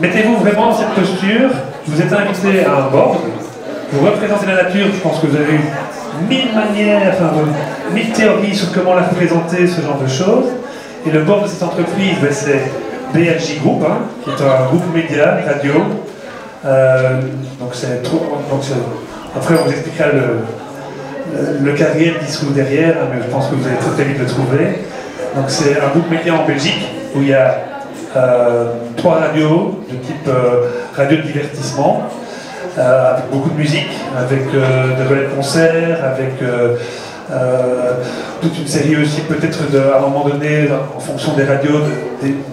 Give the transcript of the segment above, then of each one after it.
Mettez-vous vraiment dans cette posture, vous êtes invité à un board, vous représentez la nature, je pense que vous avez eu 1000 manières, enfin 1000 théories sur comment la représenter, ce genre de choses. Et le board de cette entreprise, ben, c'est BRJ Group, hein, qui est un groupe média, radio. Après on vous expliquera le carrière qui se trouve derrière, hein, mais je pense que vous allez très vite le trouver. Donc c'est un groupe média en Belgique où il y a 3 radios de type radio de divertissement, avec beaucoup de musique, avec de relais de concerts, avec toute une série aussi peut-être à un moment donné, en fonction des radios,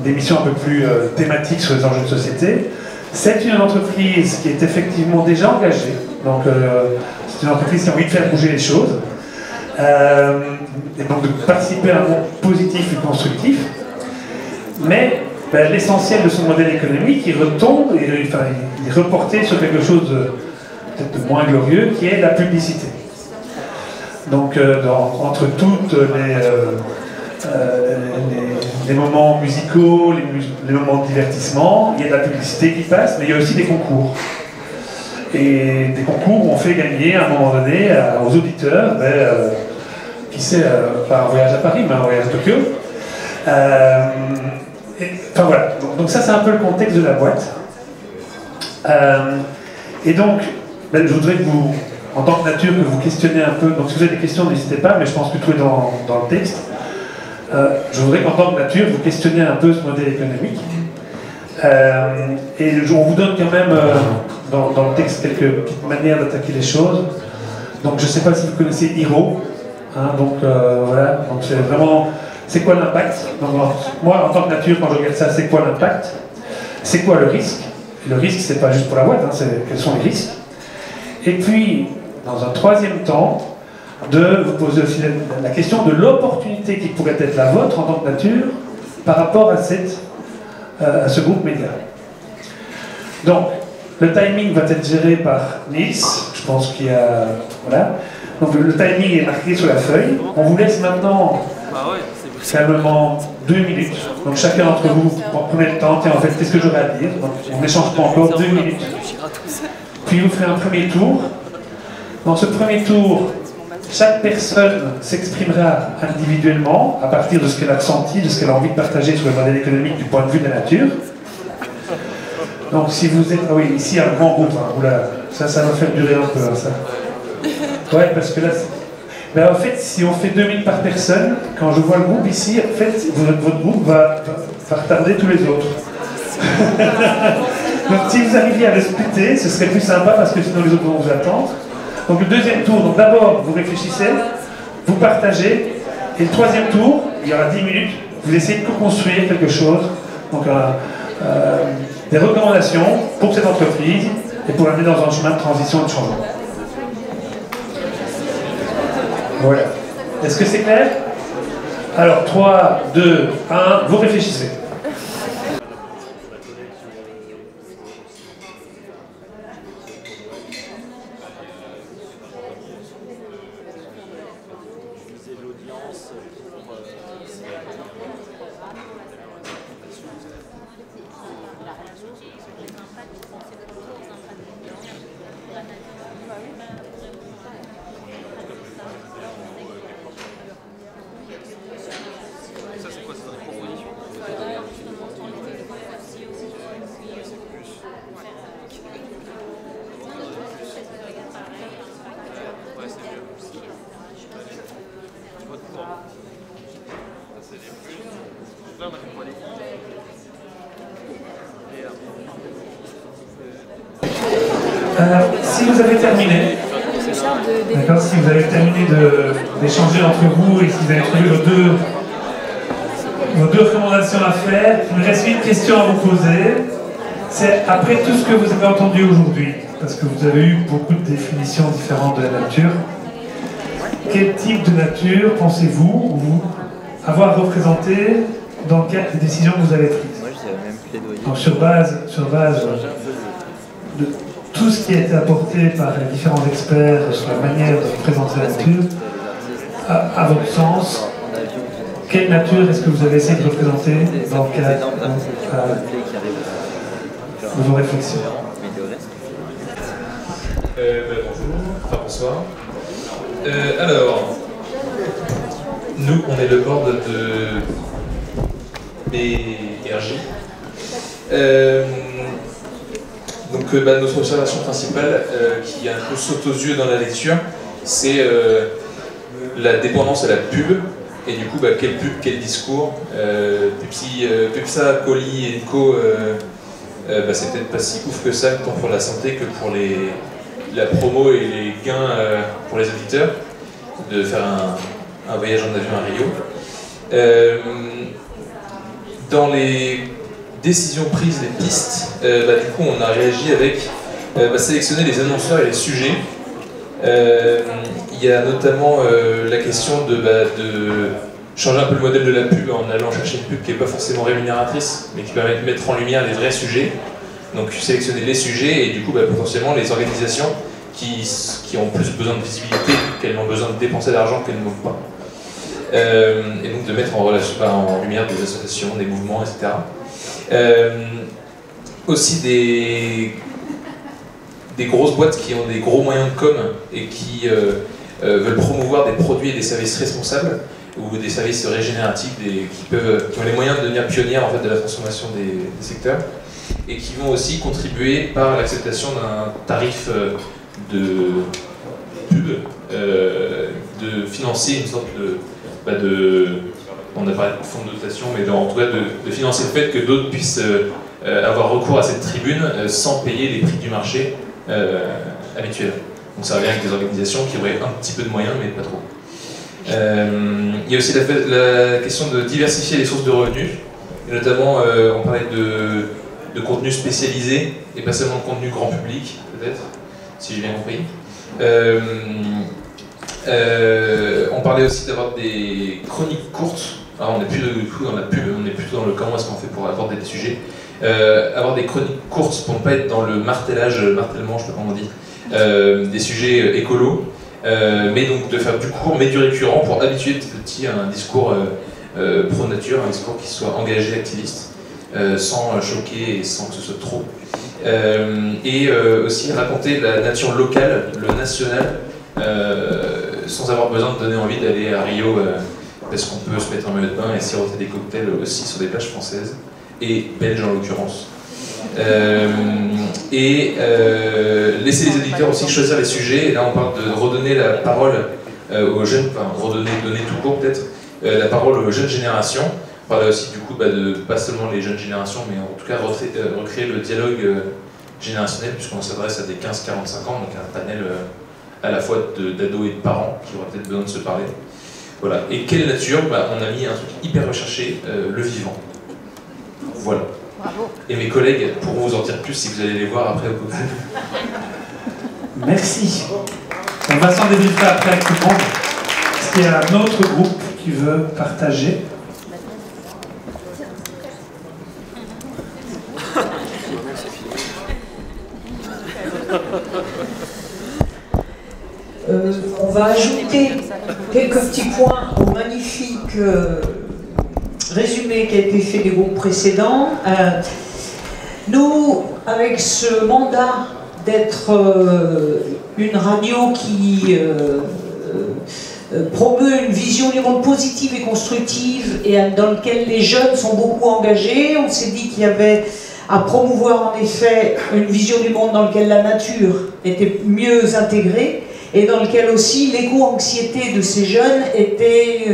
d'émissions un peu plus thématiques sur les enjeux de société. C'est une entreprise qui est effectivement déjà engagée, donc c'est une entreprise qui a envie de faire bouger les choses, et donc de participer à un monde positif et constructif, mais ben, l'essentiel de son modèle économique, il retombe, il est reporté sur quelque chose peut-être de moins glorieux, qui est la publicité. Donc entre toutes les moments musicaux, les moments de divertissement, il y a de la publicité qui passe, mais il y a aussi des concours. Et des concours où on fait gagner à un moment donné aux auditeurs, qui sait, pas un voyage à Paris, mais un voyage à Tokyo. Enfin voilà, donc ça c'est un peu le contexte de la boîte. Et donc, je voudrais que vous, en tant que nature, que vous questionnez un peu. Donc si vous avez des questions, n'hésitez pas, mais je pense que tout est dans le texte. Je voudrais qu'en tant que nature, vous questionniez un peu ce modèle économique. Et on vous donne quand même dans le texte quelques petites manières d'attaquer les choses. Donc je ne sais pas si vous connaissez Hiro. Hein, donc voilà, donc c'est vraiment, c'est quoi l'impact? Donc moi, en tant que nature, quand je regarde ça, c'est quoi l'impact? C'est quoi le risque? Le risque, c'est pas juste pour la boîte, hein, c'est quels sont les risques? Et puis, dans un troisième temps, de vous poser aussi la question de l'opportunité qui pourrait être la vôtre en tant que nature par rapport à ce groupe média. Donc, le timing va être géré par Niels, je pense qu'il y a... Voilà. Donc le timing est marqué sur la feuille. On vous laisse maintenant calmement 2 minutes. Donc chacun d'entre vous, prenez le temps, tiens en fait, qu'est-ce que j'aurais à dire? Donc on n'échange pas encore, 2 minutes. Puis vous ferez un premier tour. Dans ce premier tour, chaque personne s'exprimera individuellement à partir de ce qu'elle a ressenti, de ce qu'elle a envie de partager sur le modèle économique du point de vue de la nature. Donc si vous êtes... Ah oui, ici un grand groupe, hein. Oula, ça va faire durer un peu, hein, ça. Ouais, parce que là... Ben, en fait, si on fait 2 minutes par personne, quand je vois le groupe ici, en fait, votre groupe va retarder tous les autres. Donc si vous arriviez à le splitter, ce serait plus sympa parce que sinon les autres vont vous attendre. Donc le deuxième tour, donc d'abord vous réfléchissez, vous partagez, et le troisième tour, il y aura 10 minutes, vous essayez de co-construire quelque chose, donc des recommandations pour cette entreprise et pour l'amener dans un chemin de transition et de changement. Voilà. Est-ce que c'est clair? Alors 3, 2, 1, vous réfléchissez. Si vous avez terminé, d'accord, si vous avez terminé d'échanger entre vous et si vous avez trouvé vos deux recommandations à faire, il me reste une question à vous poser. C'est après tout ce que vous avez entendu aujourd'hui, parce que vous avez eu beaucoup de définitions différentes de la nature, quel type de nature pensez-vous avoir représenté dans le cadre des décisions que vous avez prises? Donc sur base de tout ce qui a été apporté par les différents experts sur la manière de représenter la nature, à votre sens, quelle nature est-ce que vous avez essayé de représenter dans le cadre de vos réflexions. Bonjour, enfin bonsoir. Alors, nous, on est le board de BRJ. Donc notre observation principale, qui un peu saute aux yeux dans la lecture, c'est la dépendance à la pub. Et du coup, quelle pub, quel discours. Pepsa, Coli et Co, c'est peut-être pas si ouf que ça, tant pour la santé que pour la promo et les gains pour les auditeurs, de faire un voyage en avion à Rio. Dans les décisions prises, les pistes, du coup on a réagi avec sélectionner les annonceurs et les sujets. Il y a notamment la question de changer un peu le modèle de la pub en allant chercher une pub qui n'est pas forcément rémunératrice, mais qui permet de mettre en lumière les vrais sujets. Donc sélectionner les sujets et du coup potentiellement les organisations qui ont plus besoin de visibilité qu'elles n'ont besoin de dépenser d'argent qu'elles n'ont pas. Et donc de mettre en lumière des associations, des mouvements, etc. Aussi des grosses boîtes qui ont des gros moyens de com et qui veulent promouvoir des produits et des services responsables ou des services régénératifs qui ont les moyens de devenir pionnières en fait, de la transformation des secteurs et qui vont aussi contribuer par l'acceptation d'un tarif de pub de financer une sorte on a parlé de fonds de dotation, mais en tout cas de financer le fait que d'autres puissent avoir recours à cette tribune sans payer les prix du marché habituels. Donc ça revient avec des organisations qui auraient un petit peu de moyens, mais pas trop. Il y a aussi la question de diversifier les sources de revenus, et notamment on parlait de contenu spécialisé, et pas seulement de contenu grand public, peut-être, si j'ai bien compris. On parlait aussi d'avoir des chroniques courtes. Alors on n'est plus du coup dans la pub, on est plutôt dans le comment est-ce qu'on fait pour aborder des sujets. Avoir des chroniques courtes pour ne pas être dans le martèlement, je ne sais pas comment on dit, des sujets écolos, mais donc de faire du court mais du récurrent pour habituer petit à petit à un discours pro-nature, un discours qui soit engagé, activiste, sans choquer et sans que ce soit trop. Et aussi raconter la nature locale, le national, sans avoir besoin de donner envie d'aller à Rio parce qu'on peut se mettre en maillot de bain et siroter des cocktails aussi sur des plages françaises et belges en l'occurrence. Laisser les éditeurs aussi choisir les sujets. Et là on parle de redonner la parole aux jeunes, donner tout court peut-être, la parole aux jeunes générations. On parle aussi du coup de pas seulement les jeunes générations, mais en tout cas recréer le dialogue générationnel, puisqu'on s'adresse à des 15-45 ans, donc un panel à la fois d'ados et de parents qui auraient peut-être besoin de se parler. Voilà. Et quelle nature? On a mis un truc hyper recherché, le vivant. Voilà. Bravo. Et mes collègues pourront vous en dire plus si vous allez les voir après au cocktail. Merci. On va s'en débriefer après avec tout le monde. Est-ce qu'il y a un autre groupe qui veut partager? On va ajouter quelques petits points au magnifique résumé qui a été fait des groupes précédents. Nous, avec ce mandat d'être une radio qui promeut une vision du monde positive et constructive et dans lequel les jeunes sont beaucoup engagés, on s'est dit qu'il y avait à promouvoir en effet une vision du monde dans lequel la nature était mieux intégrée et dans lequel aussi l'éco-anxiété de ces jeunes était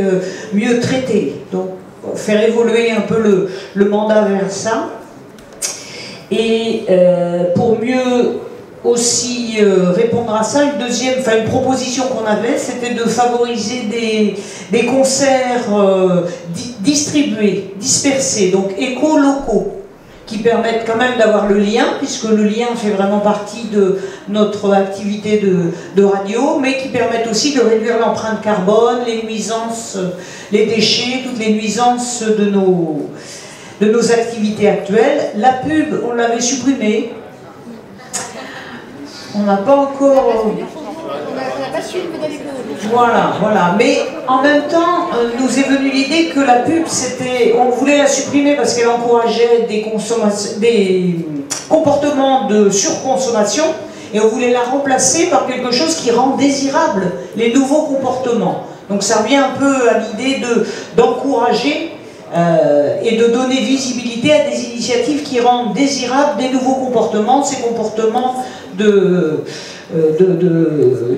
mieux traitée. Donc faire évoluer un peu le mandat vers ça. Et pour mieux aussi répondre à ça, une proposition qu'on avait, c'était de favoriser des concerts distribués, dispersés, donc éco-locaux, qui permettent quand même d'avoir le lien, puisque le lien fait vraiment partie de notre activité de radio, mais qui permettent aussi de réduire l'empreinte carbone, les nuisances, les déchets, toutes les nuisances de nos activités actuelles. La pub, on l'avait supprimée. On n'a pas encore... On n'a pas su le modèle économique. Voilà. Mais en même temps, nous est venue l'idée que la pub, on voulait la supprimer parce qu'elle encourageait des comportement de surconsommation et on voulait la remplacer par quelque chose qui rend désirable les nouveaux comportements. Donc ça revient un peu à l'idée d'encourager et de donner visibilité à des initiatives qui rendent désirables des nouveaux comportements, ces comportements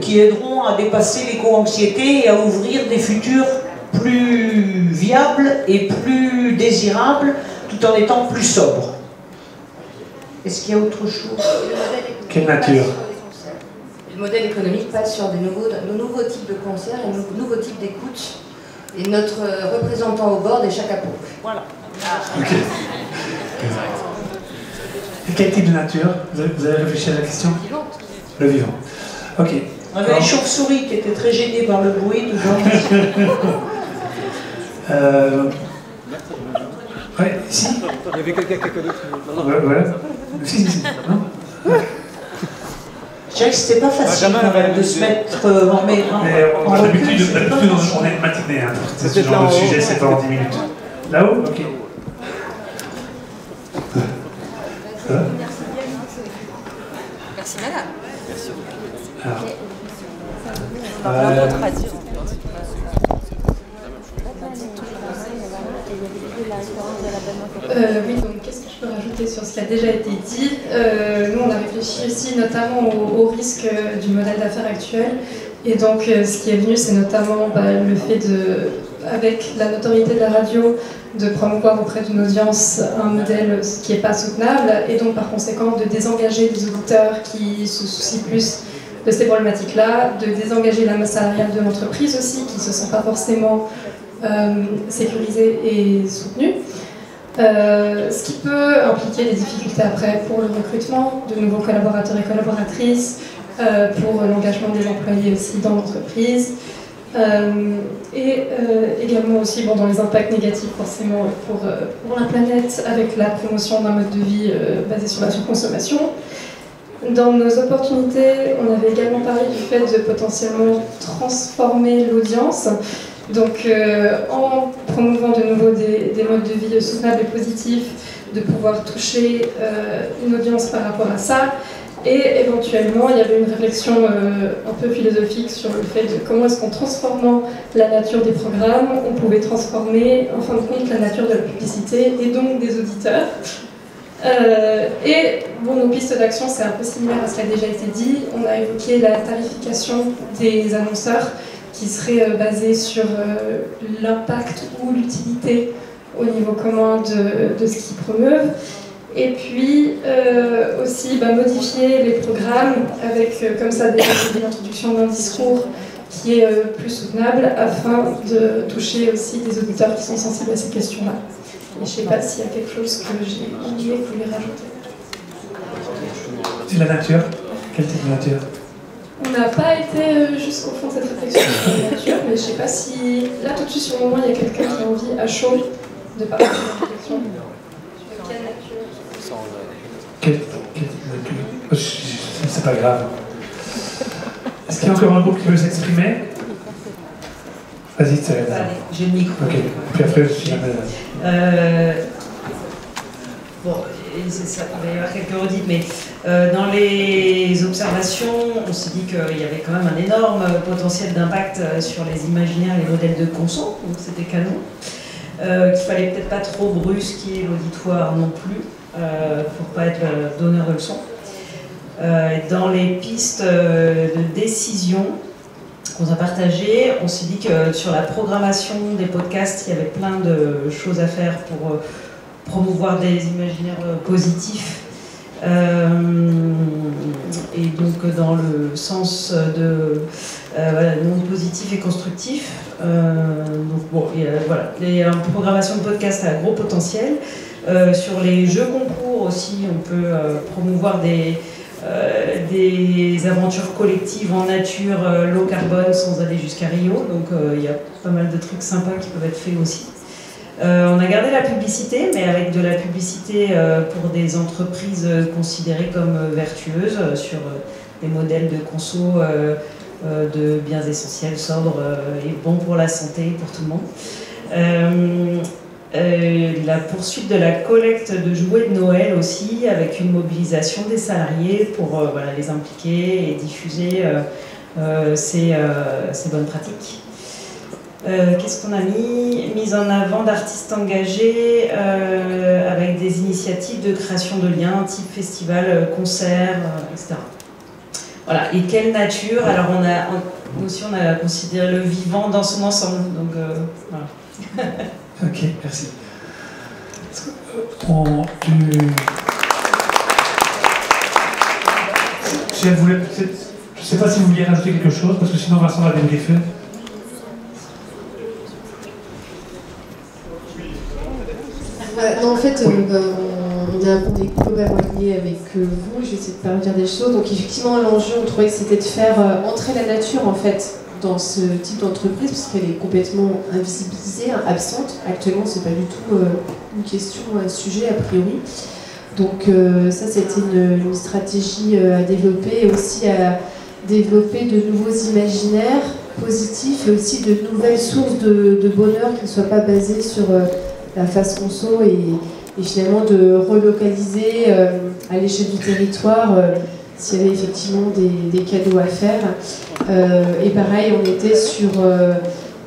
qui aideront à dépasser l'éco-anxiété et à ouvrir des futurs plus viables et plus désirables tout en étant plus sobres. Est-ce qu'il y a autre chose? Quelle nature? Le modèle économique passe sur de nouveaux types de concerts et de nouveaux types d'écoute. Et notre représentant au board est Chaka Ponk. Voilà. Ok. Et quel type de nature? Vous avez réfléchi à la question? Vivante. Le vivant. Ok. On avait les chauves-souris qui étaient très gênés par le bruit, toujours. Ouais, ici. Il y avait quelqu'un qui a connu. Ouais, voilà. Si. Non. Je dirais que c'était pas facile quand même de se mettre en recul. D'habitude, on est une matinée, hein. C'est ce genre de sujet, c'est pas en 10 minutes. Là-haut? Ok. Ça va? Merci madame. Oui, donc qu'est-ce que je peux rajouter sur ce qui a déjà été dit? Nous, on a réfléchi aussi notamment au risque du modèle d'affaires actuel. Et donc, ce qui est venu, c'est notamment le fait avec la notoriété de la radio, de promouvoir auprès d'une audience un modèle qui n'est pas soutenable, et donc par conséquent de désengager des auditeurs qui se soucient plus de ces problématiques-là, de désengager la masse salariale de l'entreprise aussi, qui ne se sent pas forcément sécurisée et soutenue. Ce qui peut impliquer des difficultés après pour le recrutement de nouveaux collaborateurs et collaboratrices, pour l'engagement des employés aussi dans l'entreprise, et également aussi dans les impacts négatifs forcément pour la planète avec la promotion d'un mode de vie basé sur la surconsommation. Dans nos opportunités, on avait également parlé du fait de potentiellement transformer l'audience. Donc, en promouvant de nouveau des modes de vie soutenables et positifs, de pouvoir toucher une audience par rapport à ça. Et éventuellement, il y avait une réflexion un peu philosophique sur le fait de comment est-ce qu'en transformant la nature des programmes, on pouvait transformer, en fin de compte, la nature de la publicité et donc des auditeurs. Et bon, nos pistes d'action, c'est un peu similaire à ce qui a déjà été dit. On a évoqué la tarification des annonceurs qui serait basée sur l'impact ou l'utilité au niveau commun de ce qu'ils promeuvent. Et puis aussi modifier les programmes avec comme ça l'introduction d'un discours qui est plus soutenable afin de toucher aussi des auditeurs qui sont sensibles à ces questions-là. Et je ne sais pas s'il y a quelque chose que j'ai oublié que vous voulez rajouter. C'est la nature? Quel type de nature? On n'a pas été jusqu'au fond de cette réflexion sur la nature, mais je ne sais pas si là tout de suite sur le moment il y a quelqu'un qui a envie à chaud de parler de la réflexion. Quelle nature? Quel type de nature? C'est pas grave. Est-ce qu'il y a encore un groupe qui veut s'exprimer? Vas-y, Thérèse. Allez, j'ai le micro. Ok, puis après, je suis bon, ça va y avoir quelques redites, mais dans les observations, on s'est dit qu'il y avait quand même un énorme potentiel d'impact sur les imaginaires et les modèles de conso, donc c'était canon. Qu'il fallait peut-être pas trop brusquer l'auditoire non plus, pour pas être donneur de leçons. Dans les pistes de décision qu'on a partagées, on s'est dit que sur la programmation des podcasts, il y avait plein de choses à faire pour promouvoir des imaginaires positifs. Et donc dans le sens de monde positif et constructif. Donc bon, voilà, une programmation de podcast à gros potentiel. Sur les jeux concours aussi, on peut promouvoir des aventures collectives en nature, low carbone, sans aller jusqu'à Rio. Donc il y a pas mal de trucs sympas qui peuvent être faits aussi. On a gardé la publicité, mais avec de la publicité pour des entreprises considérées comme vertueuses, sur des modèles de conso de biens essentiels, sobres et bons pour la santé, pour tout le monde. la poursuite de la collecte de jouets de Noël aussi, avec une mobilisation des salariés pour voilà, les impliquer et diffuser ces bonnes pratiques. Qu'est-ce qu'on a mis? Mise en avant d'artistes engagés avec des initiatives de création de liens, type festival, concert, etc. Voilà. Et quelle nature? Alors nous aussi on a considéré le vivant dans son ensemble. Donc voilà. Ok, merci. Si elle voulait, je ne sais pas si vous vouliez rajouter quelque chose, parce que sinon Vincent va débriefer. Non, en fait, on est complètement alignés avec vous. Je vais essayer de pas redire des choses. Donc, effectivement, l'enjeu, on trouvait que c'était de faire entrer la nature, en fait, dans ce type d'entreprise, parce qu'elle est complètement invisibilisée, absente. Actuellement, c'est pas du tout une question, un sujet, a priori. Donc, ça, c'était une stratégie à développer, et aussi à développer de nouveaux imaginaires positifs, et aussi de nouvelles sources de bonheur qui ne soient pas basées sur la phase conso, et finalement de relocaliser à l'échelle du territoire s'il y avait effectivement des cadeaux à faire. Et pareil, on était sur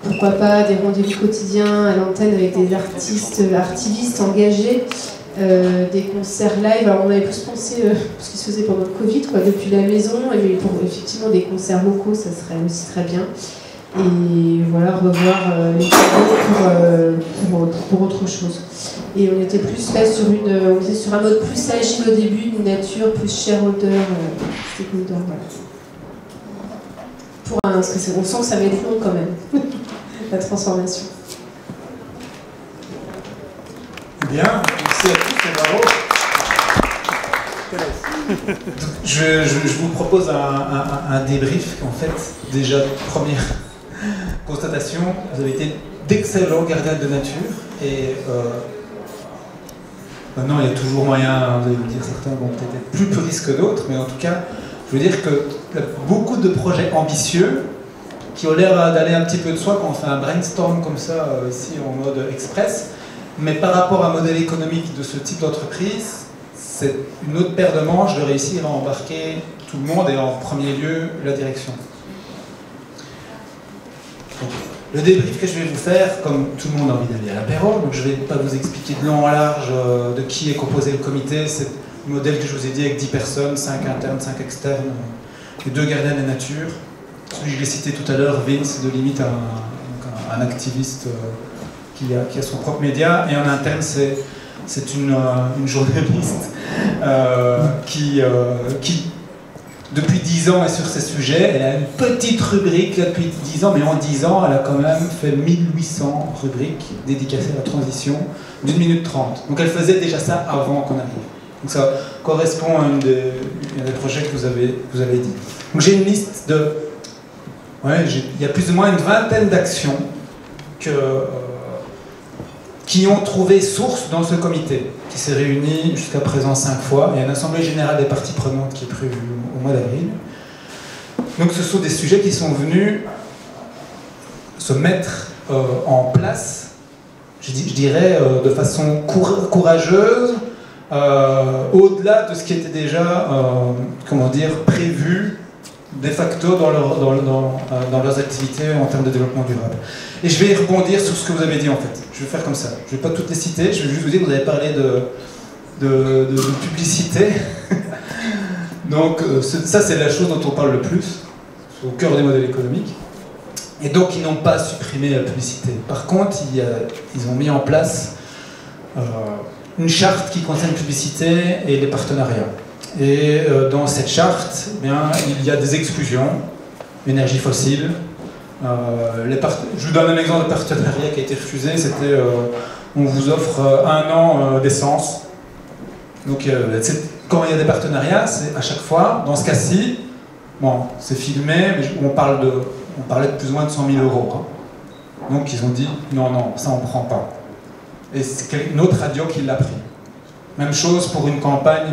pourquoi pas des rendez-vous quotidiens à l'antenne avec des artivistes engagés, des concerts live. Alors on avait plus pensé ce qui se faisait pendant le Covid, quoi, depuis la maison, mais pour effectivement des concerts locaux, ça serait aussi très bien. Et voilà, revoir les cadeaux pour autre chose. Et on était plus là on était sur un mode plus agile au début, une nature plus shareholder, stakeholder, voilà. Parce que on sent que ça va être long quand même, la transformation. Bien, merci à tous et bravo. Je vous propose un débrief. En fait, déjà, première constatation, vous avez été d'excellents gardiens de nature, et maintenant il y a toujours moyen, vous allez me dire, certains vont peut-être être plus puristes que d'autres, mais en tout cas, je veux dire qu'il y a beaucoup de projets ambitieux qui ont l'air d'aller un petit peu de soi quand on fait un brainstorm comme ça, ici en mode express, mais par rapport à un modèle économique de ce type d'entreprise, c'est une autre paire de manches de réussir à embarquer tout le monde, et en premier lieu la direction. Donc, le débrief que je vais vous faire, comme tout le monde a envie d'aller à l'apéro, donc je ne vais pas vous expliquer de long en large de qui est composé le comité. C'est le modèle que je vous ai dit avec 10 personnes, 5 internes, 5 externes, et 2 gardiens de la nature. Celui que je l'ai cité tout à l'heure, Vince, de limite un activiste qui a son propre média, et en interne c'est une journaliste qui depuis 10 ans est sur ces sujets. Elle a une petite rubrique là depuis 10 ans, mais en 10 ans, elle a quand même fait 1800 rubriques dédicacées à la transition d'1 minute 30. Donc elle faisait déjà ça avant qu'on arrive. Donc ça correspond à un des projets que vous avez dit. Donc j'ai une liste de... il y a plus ou moins une vingtaine d'actions qui ont trouvé source dans ce comité, qui s'est réuni jusqu'à présent 5 fois. Il y a une assemblée générale des parties prenantes qui est prévue au mois d'avril. Donc ce sont des sujets qui sont venus se mettre en place, je dirais, de façon courageuse, au-delà de ce qui était déjà, prévu de facto dans leurs activités en termes de développement durable. Et je vais rebondir sur ce que vous avez dit en fait. Je vais faire comme ça. Je ne vais pas toutes les citer, je vais juste vous dire que vous avez parlé de publicité. Donc ça c'est la chose dont on parle le plus, au cœur des modèles économiques. Et donc ils n'ont pas supprimé la publicité. Par contre, ils ont mis en place une charte qui concerne la publicité et les partenariats. Et dans cette charte, il y a des exclusions, énergie fossile. Je vous donne un exemple de partenariat qui a été refusé, c'était on vous offre 1 an d'essence. Donc quand il y a des partenariats, c'est à chaque fois, dans ce cas-ci, c'est filmé, mais on parlait de plus ou moins de 100 000 €. Hein. Donc ils ont dit non, ça on ne prend pas. Et c'est une autre radio qui l'a pris. Même chose pour une campagne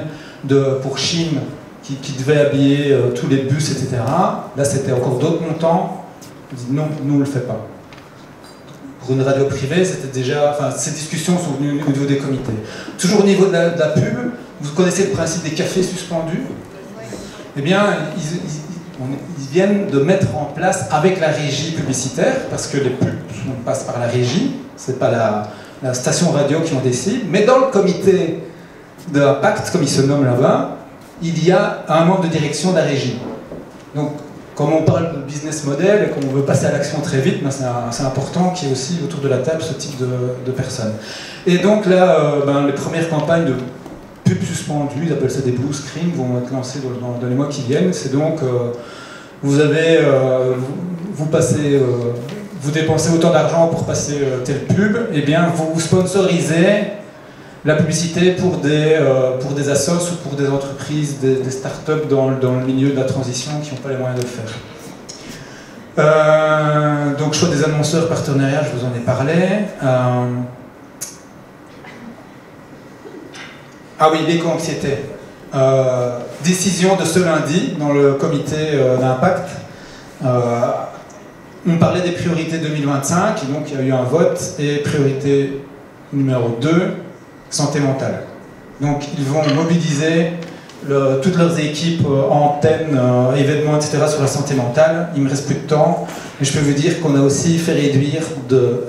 pour Chine qui devait habiller tous les bus, etc. Là, c'était encore d'autres montants. On dit non, nous on ne le fait pas. pour une radio privée, c'était déjà... Enfin, ces discussions sont venues au niveau des comités. Toujours au niveau de la pub, vous connaissez le principe des cafés suspendus? Eh bien, ils viennent de mettre en place avec la régie publicitaire, parce que les pubs passent par la régie, c'est pas la station radio qui en décide, mais dans le comité d'impact, comme il se nomme là-bas, il y a un membre de direction de la régie. Donc, comme on parle de business model et qu'on veut passer à l'action très vite, ben c'est important qu'il y ait aussi autour de la table ce type de personnes. Et donc là, les premières campagnes de pub suspendues, ils appellent ça des blue screens, vont être lancées dans les mois qui viennent. C'est donc, vous dépensez autant d'argent pour passer telle pub, et bien vous sponsorisez la publicité pour des assos ou pour des entreprises, des startups dans le milieu de la transition qui n'ont pas les moyens de le faire. Donc choix des annonceurs, partenariats, je vous en ai parlé. Ah oui, l'éco-anxiété. Décision de ce lundi dans le comité d'impact. On parlait des priorités 2025, et donc il y a eu un vote, et priorité numéro 2, santé mentale. Donc ils vont mobiliser toutes leurs équipes, antennes, événements, etc. sur la santé mentale. Il me reste plus de temps, mais je peux vous dire qu'on a aussi fait réduire de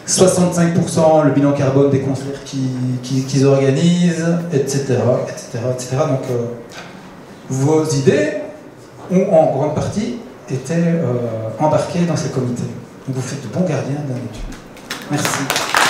65% le bilan carbone des concerts qu'ils organisent, etc., etc., etc. Donc vos idées ont en grande partie été embarquées dans ces comités. Donc vous faites de bons gardiens de la nature. Merci.